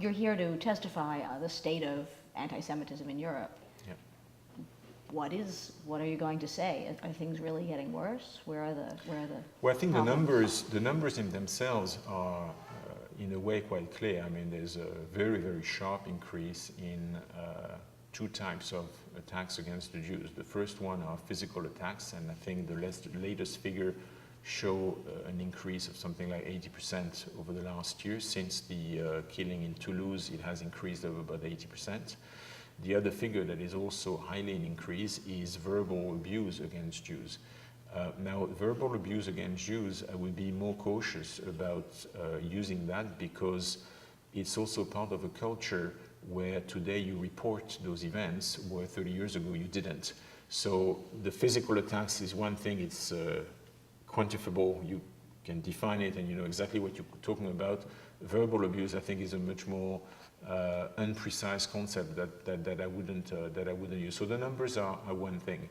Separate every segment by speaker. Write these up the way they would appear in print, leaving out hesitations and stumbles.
Speaker 1: you're here to testify the state of anti-Semitism in Europe.
Speaker 2: Yep.
Speaker 1: What are you going to say? Are things really getting worse? Where are the
Speaker 2: Well, I think
Speaker 1: problems?
Speaker 2: the numbers in themselves are in a way quite clear. I mean, there's a very, very sharp increase in two types of attacks against the Jews. The first one are physical attacks, and I think the latest figure show an increase of something like 80% over the last year. Since the killing in Toulouse, it has increased over about 80%. The other figure that is also highly in increase is verbal abuse against Jews. Now, verbal abuse against Jews, I would be more cautious about using that, because it's also part of a culture where today you report those events where 30 years ago you didn't. So the physical attacks is one thing, it's quantifiable, you can define it and you know exactly what you're talking about. Verbal abuse, I think, is a much more unprecise concept that I wouldn't use. So the numbers are one thing.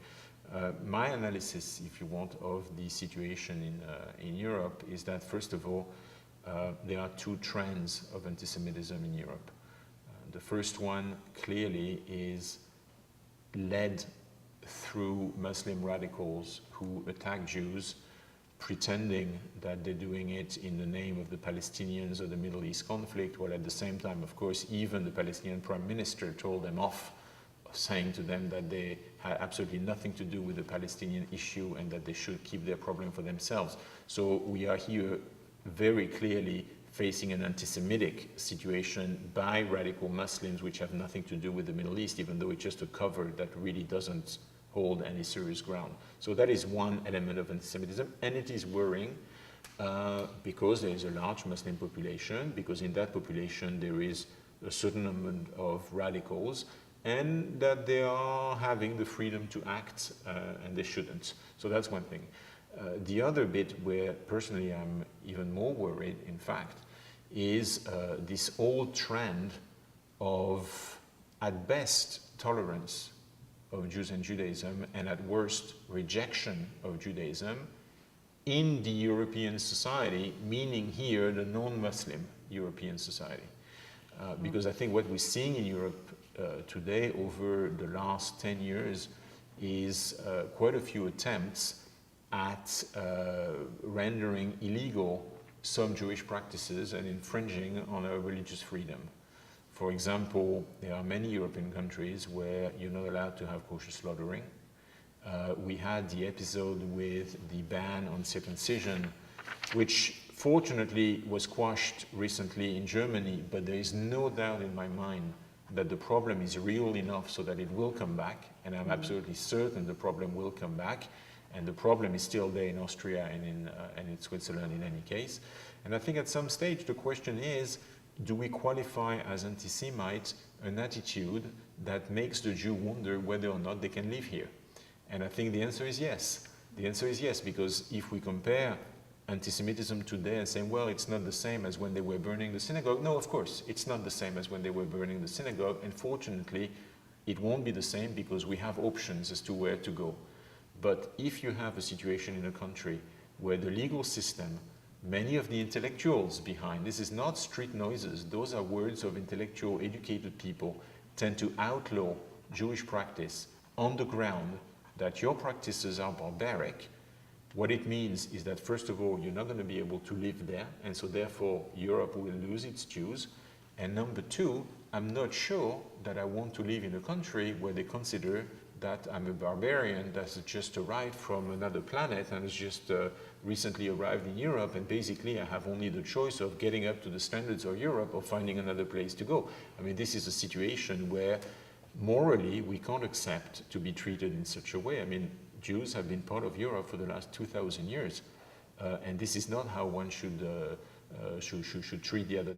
Speaker 2: My analysis, if you want, of the situation in Europe is that, first of all, there are two trends of anti-Semitism in Europe. The first one clearly is led through Muslim radicals who attack Jews, pretending that they're doing it in the name of the Palestinians or the Middle East conflict, while at the same time, of course, even the Palestinian Prime Minister told them off, saying to them that they had absolutely nothing to do with the Palestinian issue and that they should keep their problem for themselves. So we are here very clearly facing an anti-Semitic situation by radical Muslims, which have nothing to do with the Middle East, even though it's just a cover that really doesn't hold any serious ground. So that is one element of anti-Semitism, and it is worrying because there is a large Muslim population, because in that population there is a certain number of radicals, and that they are having the freedom to act, and they shouldn't. So that's one thing. The other bit where personally I'm even more worried, in fact, is this old trend of, at best, tolerance of Jews and Judaism, and at worst, rejection of Judaism in the European society, meaning here the non-Muslim European society. Because I think what we're seeing in Europe today over the last 10 years is quite a few attempts at rendering illegal some Jewish practices and infringing on our religious freedom. For example, there are many European countries where you're not allowed to have kosher slaughtering. We had the episode with the ban on circumcision, which fortunately was quashed recently in Germany, but there is no doubt in my mind that the problem is real enough so that it will come back, and I'm absolutely certain the problem will come back, and the problem is still there in Austria and in Switzerland in any case. And I think at some stage the question is, do we qualify as anti-Semite an attitude that makes the Jew wonder whether or not they can live here? And I think the answer is yes. The answer is yes, because if we compare anti-Semitism today and saying, well, it's not the same as when they were burning the synagogue. No, of course, it's not the same as when they were burning the synagogue. And fortunately, it won't be the same because we have options as to where to go. But if you have a situation in a country where the legal system, many of the intellectuals behind, this is not street noises, those are words of intellectual, educated people, tend to outlaw Jewish practice on the ground that your practices are barbaric, what it means is that, first of all, you're not going to be able to live there, and so therefore Europe will lose its Jews. And number two, I'm not sure that I want to live in a country where they consider that I'm a barbarian that's just arrived from another planet and has just recently arrived in Europe, and basically I have only the choice of getting up to the standards of Europe or finding another place to go. I mean, this is a situation where morally we can't accept to be treated in such a way. I mean, Jews have been part of Europe for the last 2,000 years, and this is not how one should treat the other.